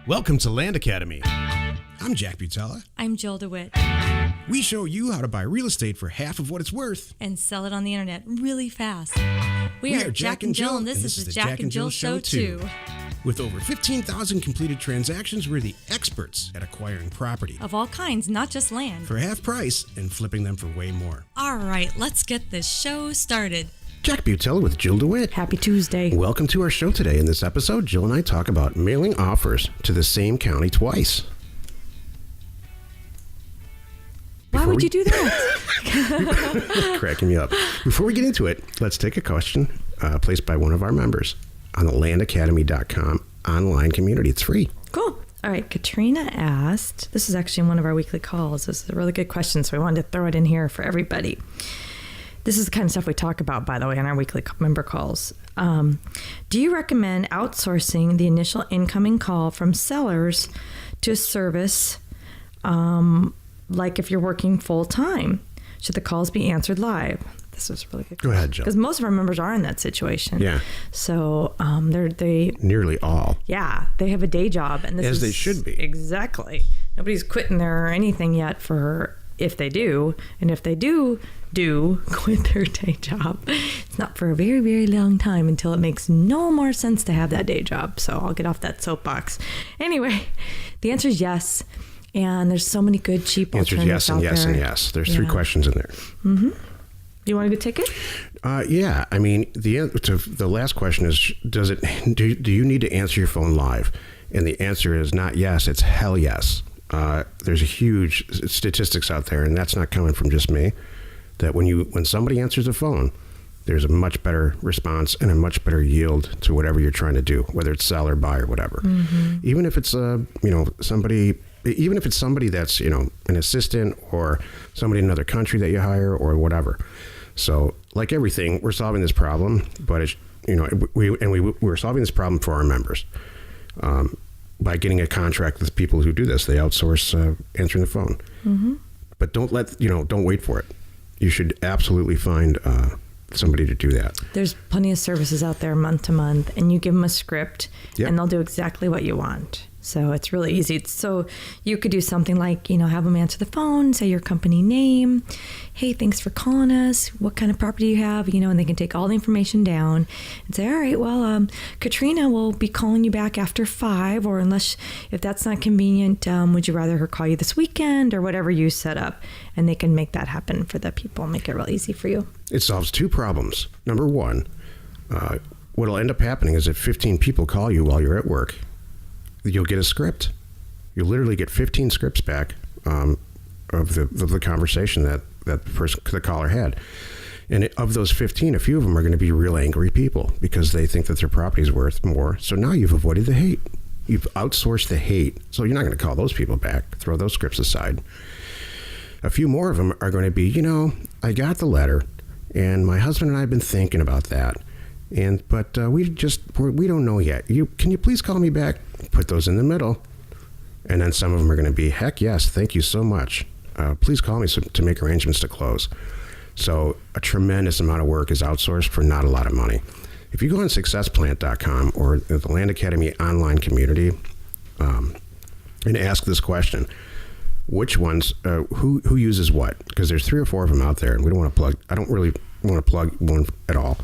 Welcome to Land Academy. I'm Jack Butala. I'm Jill DeWitt. We show you how to buy real estate for half of what it's worth. And sell it on the internet really fast. We are Jack and Jill, and this is the Jack and Jill Show too. With over 15,000 completed transactions, we're the experts at acquiring property. Of all kinds, not just land. For half price and flipping them for way more. All right, let's get this show started. Jack Butala with Jill DeWitt. Happy Tuesday. Welcome to our show today. In this episode, Jill and I talk about mailing offers to the same county twice. Why would you do that? Cracking me up. Before we get into it, let's take a question placed by one of our members on the landacademy.com online community. It's free. Cool. All right. Katrina asked, this is actually one of our weekly calls. This is a really good question, so we wanted to throw it in here for everybody. This is the kind of stuff we talk about, by the way, on our weekly member calls. Do you recommend outsourcing the initial incoming call from sellers to a service, like if you're working full time? Should the calls be answered live? This is really good. Go ahead, Jill. Because most of our members are in that situation. Yeah. So they nearly all. Yeah, they have a day job, and as they should be. Exactly. Nobody's quitting their anything yet for if they do, and if they do quit their day job, it's not for a very, very long time until it makes no more sense to have that day job. So I'll get off that soapbox. Anyway, the answer is yes. And there's so many good, cheap alternatives out there. Yes, and yes. There's three questions in there. Mm-hmm. You want to go take it? Yeah. I mean, the last question is, do you need to answer your phone live? And the answer is not yes, it's hell yes. There's a huge statistics out there, and that's not coming from just me, that when somebody answers the phone, there's a much better response and a much better yield to whatever you're trying to do, whether it's sell or buy or whatever. Mm-hmm. Even if it's somebody that's, an assistant or somebody in another country that you hire or whatever. So like everything, we're solving this problem, but it's, we're solving this problem for our members. By getting a contract with people who do this. They outsource answering the phone. Mm-hmm. But don't wait for it. You should absolutely find somebody to do that. There's plenty of services out there month to month, and you give them a script, yep, and they'll do exactly what you want. So it's really easy. So you could do something like, have them answer the phone, say your company name. Hey, thanks for calling us. What kind of property you have? And they can take all the information down and say, all right, well, Katrina will be calling you back after 5, or if that's not convenient, would you rather her call you this weekend, or whatever you set up? And they can make that happen for the people, make it real easy for you. It solves two problems. Number one, what'll end up happening is if 15 people call you while you're at work, you'll get a script. You'll literally get 15 scripts back of the conversation that the caller had. And of those 15, a few of them are going to be real angry people because they think that their property is worth more. So now you've avoided the hate. You've outsourced the hate. So you're not going to call those people back. Throw those scripts aside. A few more of them are going to be, I got the letter, and my husband and I have been thinking about that. But we don't know yet. Can you please call me back? Put those in the middle. And then some of them are going to be, heck yes, thank you so much. Please call me to make arrangements to close. So a tremendous amount of work is outsourced for not a lot of money. If you go on successplant.com or the Land Academy online community and ask this question, which ones, who uses what? Because there's 3 or 4 of them out there, and I don't really want to plug one at all.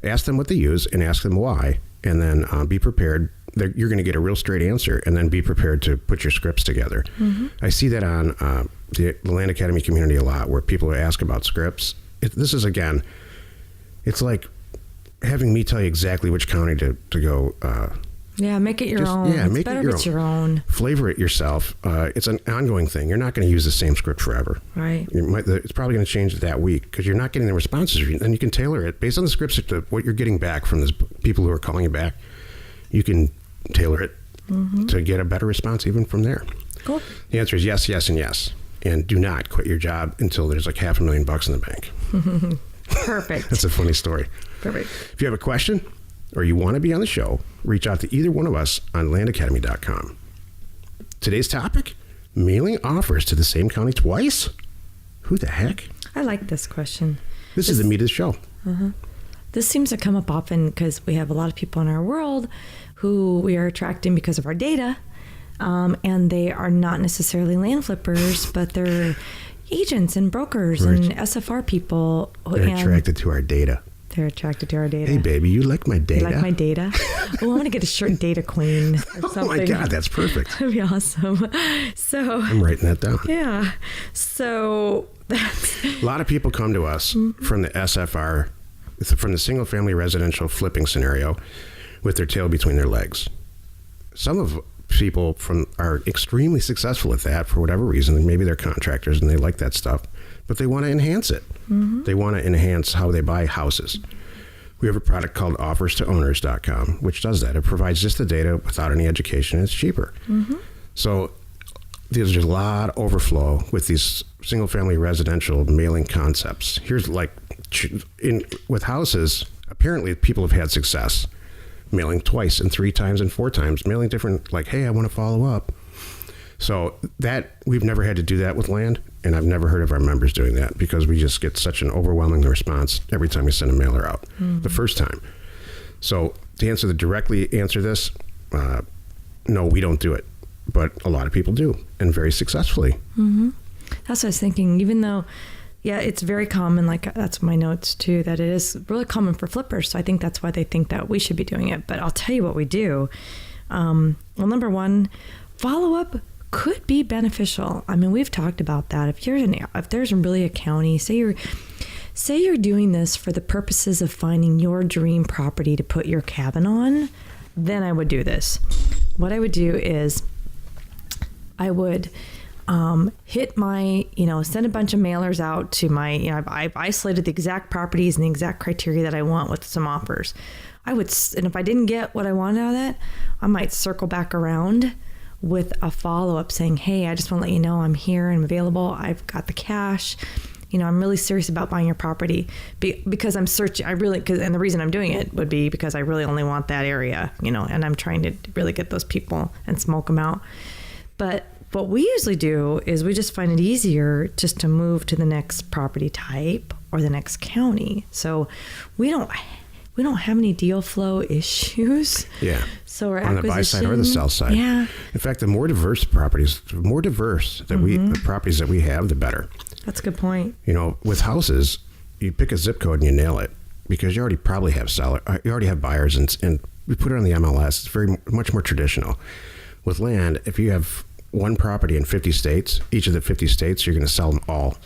Ask them what they use and ask them why, and then be prepared. You're going to get a real straight answer, and then be prepared to put your scripts together. Mm-hmm. I see that on the Land Academy community a lot, where people ask about scripts. It's like having me tell you exactly which county to go. Make it your own. Yeah, it's better if it's your own. Flavor it yourself. It's an ongoing thing. You're not going to use the same script forever. Right. It's probably going to change that week because you're not getting the responses. And you can tailor it based on the scripts to what you're getting back from the people who are calling you back. You can tailor it to get a better response even from there. Cool. The answer is yes, yes, and yes. And do not quit your job until there's like $500,000 in the bank. Perfect. That's a funny story. Perfect. If you have a question or you want to be on the show, reach out to either one of us on landacademy.com. Today's topic, mailing offers to the same county twice? Who the heck? I like this question. This is the meat of the show. This seems to come up often because we have a lot of people in our world who we are attracting because of our data. And they are not necessarily land flippers, but they're agents and brokers and SFR people. They're attracted to our data. They're attracted to our data. Hey, baby, you like my data? You like my data? Oh, I want to get a shirt, data queen, or something. Oh my God, that's perfect. That'd be awesome. So I'm writing that down. Yeah. So that's a lot of people come to us from the SFR, from the single family residential flipping scenario, with their tail between their legs. Some of people are extremely successful at that for whatever reason. Maybe they're contractors and they like that stuff, but they want to enhance it. They want to enhance how they buy houses. We have a product called offerstowners.com, which does that. It provides just the data without any education. And it's cheaper. So there's a lot of overflow with these single family residential mailing concepts. Here's with houses, apparently people have had success mailing twice and 3 times and 4 times, mailing different, like, hey, I want to follow up. So that, we've never had to do that with land, and I've never heard of our members doing that because we just get such an overwhelming response every time we send a mailer out the first time. So to directly answer this, no, we don't do it, but a lot of people do, and very successfully. That's what I was thinking, even though, yeah, it's very common, like that's my notes too, that it is really common for flippers. So I think that's why they think that we should be doing it. But I'll tell you what we do. Well, number one, follow-up could be beneficial. I mean, we've talked about that. If there's really a county, say you're doing this for the purposes of finding your dream property to put your cabin on, then I would do this. What I would do is I would hit my, send a bunch of mailers out to my, I've isolated the exact properties and the exact criteria that I want with some offers. And if I didn't get what I wanted out of that, I might circle back around with a follow-up saying, hey, I just want to let you know I'm here and I'm available. I've got the cash. I'm really serious about buying your property because I'm searching. And the reason I'm doing it would be because I really only want that area, and I'm trying to really get those people and smoke them out. But what we usually do is we just find it easier just to move to the next property type or the next county. So we don't have any deal flow issues. Yeah. So our on the buy side or the sell side. Yeah. In fact, the more diverse the properties the properties that we have, the better. That's a good point. With houses, you pick a zip code and you nail it because you already probably have you already have buyers and we put it on the MLS. It's very much more traditional. With land, if you have one property in 50 states, each of the 50 states, you're going to sell them all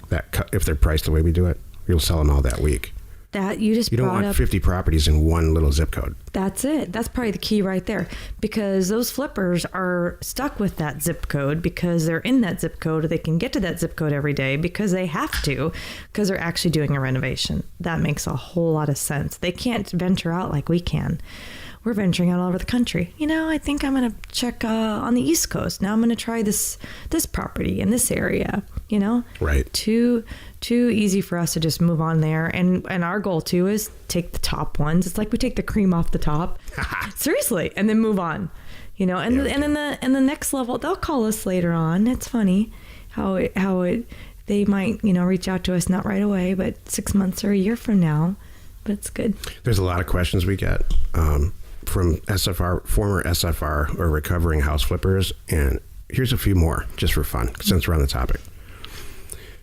if they're priced the way we do it. You'll sell them all that week. You don't want 50 properties in one little zip code. That's it. That's probably the key right there, because those flippers are stuck with that zip code because they're in that zip code. They can get to that zip code every day because they have to, because they're actually doing a renovation. That makes a whole lot of sense. They can't venture out like we can. We're venturing out all over the country. I think I'm going to check on the East Coast. Now I'm going to try this property in this area, Right. Too easy for us to just move on there. And our goal too is take the top ones. It's like we take the cream off the top. Seriously. And then move on, and the next level, they'll call us later on. It's funny how they might, reach out to us, not right away, but 6 months or a year from now, but it's good. There's a lot of questions we get, from former SFR or recovering house flippers. And here's a few more just for fun, since we're on the topic.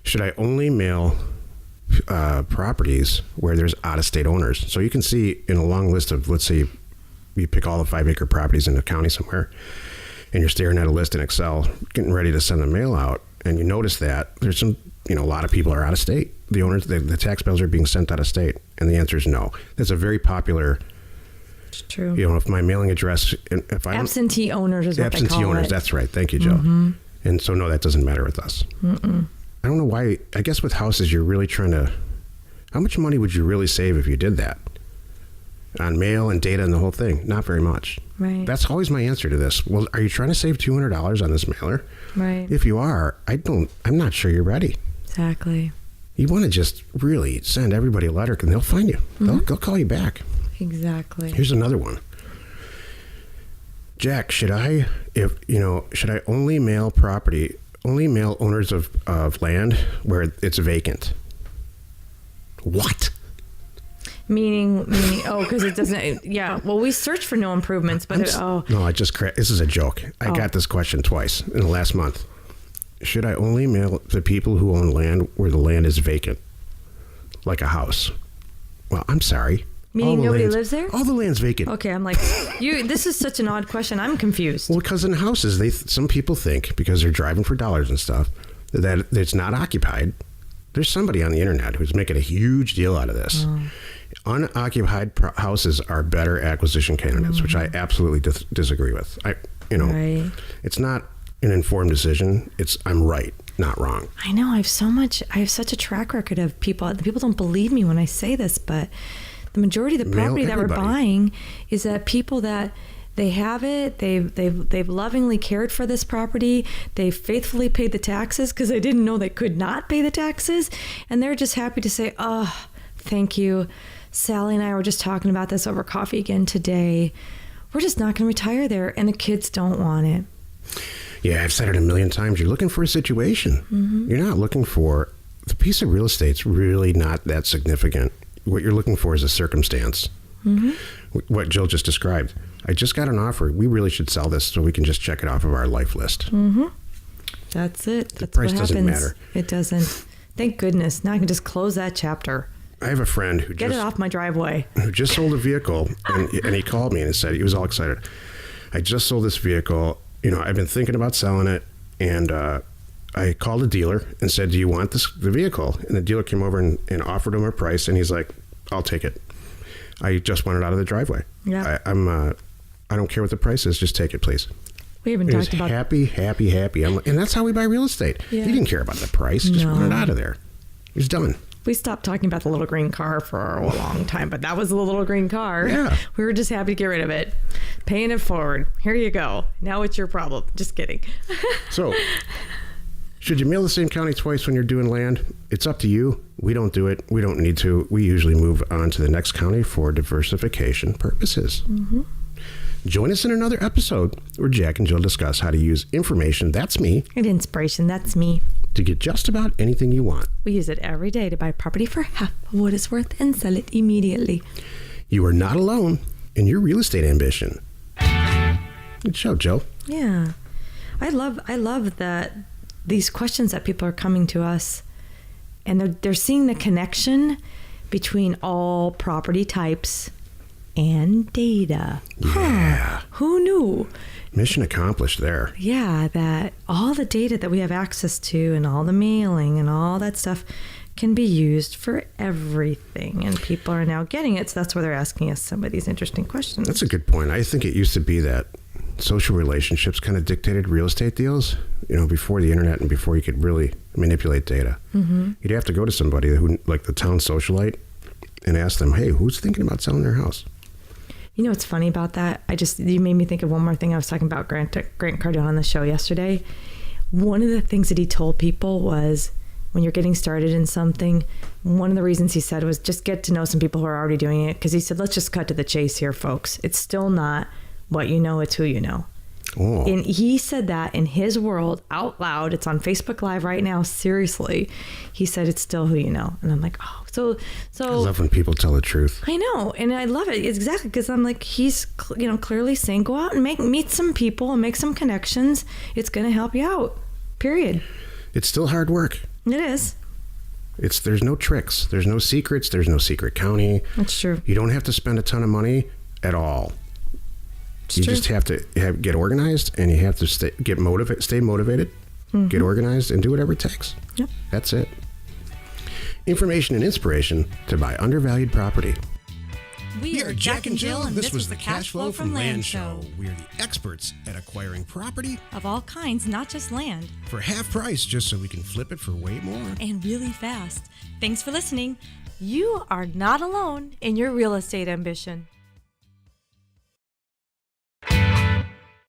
Should I only mail properties where there's out-of-state owners? So you can see in a long list of, let's say you pick all the 5-acre properties in a county somewhere, and you're staring at a list in Excel, getting ready to send the mail out, and you notice that there's some, a lot of people are out of state. The owners, the tax bills are being sent out of state, and the answer is no. That's a very popular. It's true. If my mailing address, if I absentee owners is what they call it. Absentee owners, that's right. Thank you, Joe. And so no, that doesn't matter with us. I don't know why. I guess with houses, you're really trying to. How much money would you really save if you did that? On mail and data and the whole thing? Not very much. Right. That's always my answer to this. Well, are you trying to save $200 on this mailer? Right. If you are, I'm not sure you're ready. Exactly. You want to just really send everybody a letter and they'll find you. They'll call you back. Exactly. Here's another one. Jack, should I only mail owners of land where it's vacant? What? Meaning, because it doesn't, yeah. Well, we search for no improvements, but No, this is a joke. I got this question twice in the last month. Should I only mail to people who own land where the land is vacant? Like a house? Well, I'm sorry. Meaning nobody lives there? All the land's vacant. Okay, I'm like, this is such an odd question. I'm confused. Well, because in houses, some people think, because they're driving for dollars and stuff, that it's not occupied. There's somebody on the internet who's making a huge deal out of this. Unoccupied houses are better acquisition candidates, which I absolutely disagree with. Right. It's not an informed decision. I'm right, not wrong. I know. I have such a track record of people. People don't believe me when I say this, but the majority of the property that we're buying is that people that they have it. They've lovingly cared for this property. They've faithfully paid the taxes because they didn't know they could not pay the taxes, and they're just happy to say, "Oh, thank you." Sally and I were just talking about this over coffee again today. We're just not going to retire there, and the kids don't want it. Yeah, I've said it a million times. You're looking for a situation. Mm-hmm. You're not looking for the piece of real estate's really not that significant. What you're looking for is a circumstance. Mm-hmm. What Jill just described. I just got an offer. We really should sell this so we can just check it off of our life list. Mm-hmm. That's it. The price doesn't matter. It doesn't. Thank goodness. Now I can just close that chapter. I have a friend who Get it off my driveway. Who just sold a vehicle, and he called me and said he was all excited. I just sold this vehicle. I've been thinking about selling it, and I called a dealer and said, "Do you want the vehicle?" And the dealer came over and offered him a price, and he's like, "I'll take it. I just want it out of the driveway. Yeah, I don't care what the price is. Just take it, please." We haven't talked about happy. And that's how we buy real estate. Yeah. He didn't care about the price. Just want it out of there. He's done. We stopped talking about the little green car for a long time, but that was the little green car. Yeah. We were just happy to get rid of it. Paying it forward. Here you go. Now it's your problem. Just kidding. So, should you mail the same county twice when you're doing land? It's up to you. We don't do it. We don't need to. We usually move on to the next county for diversification purposes. Mm-hmm. Join us in another episode where Jack and Jill discuss how to use information, that's me, and inspiration, that's me, to get just about anything you want. We use it every day to buy property for half of what it's worth and sell it immediately. You are not alone in your real estate ambition. Good show, Jill. Yeah. I love that these questions that people are coming to us, and they're seeing the connection between all property types and data. Yeah. Who knew? Mission accomplished there. Yeah, that all the data that we have access to and all the mailing and all that stuff can be used for everything. And people are now getting it, so that's why they're asking us some of these interesting questions. That's a good point. I think it used to be that social relationships kind of dictated real estate deals, before the internet and before you could really manipulate data. Mm-hmm. You'd have to go to somebody who, like the town socialite, and ask them, "Hey, who's thinking about selling their house?" You know what's funny about that? You made me think of one more thing. I was talking about Grant Cardone on the show yesterday. One of the things that he told people was, when you're getting started in something, one of the reasons he said was just get to know some people who are already doing it. Because he said, let's just cut to the chase here, folks. It's still not what you know, it's who you know. Oh. And he said that in his world out loud. It's on Facebook Live right now. Seriously, he said it's still who you know. And I'm like, oh, so I love when people tell the truth. I know, and I love it. It's exactly because I'm like, he's clearly saying go out and meet some people and make some connections. It's going to help you out. Period. It's still hard work. It is. There's no tricks. There's no secrets. There's no secret county. That's true. You don't have to spend a ton of money at all. You just have to get organized, and you have to stay motivated, mm-hmm. Get organized, and do whatever it takes. Yep. That's it. Information and inspiration to buy undervalued property. We are Jack and Jill, and this was the Cash Flow from Land Show. We are the experts at acquiring property of all kinds, not just land, for half price, just so we can flip it for way more. And really fast. Thanks for listening. You are not alone in your real estate ambition.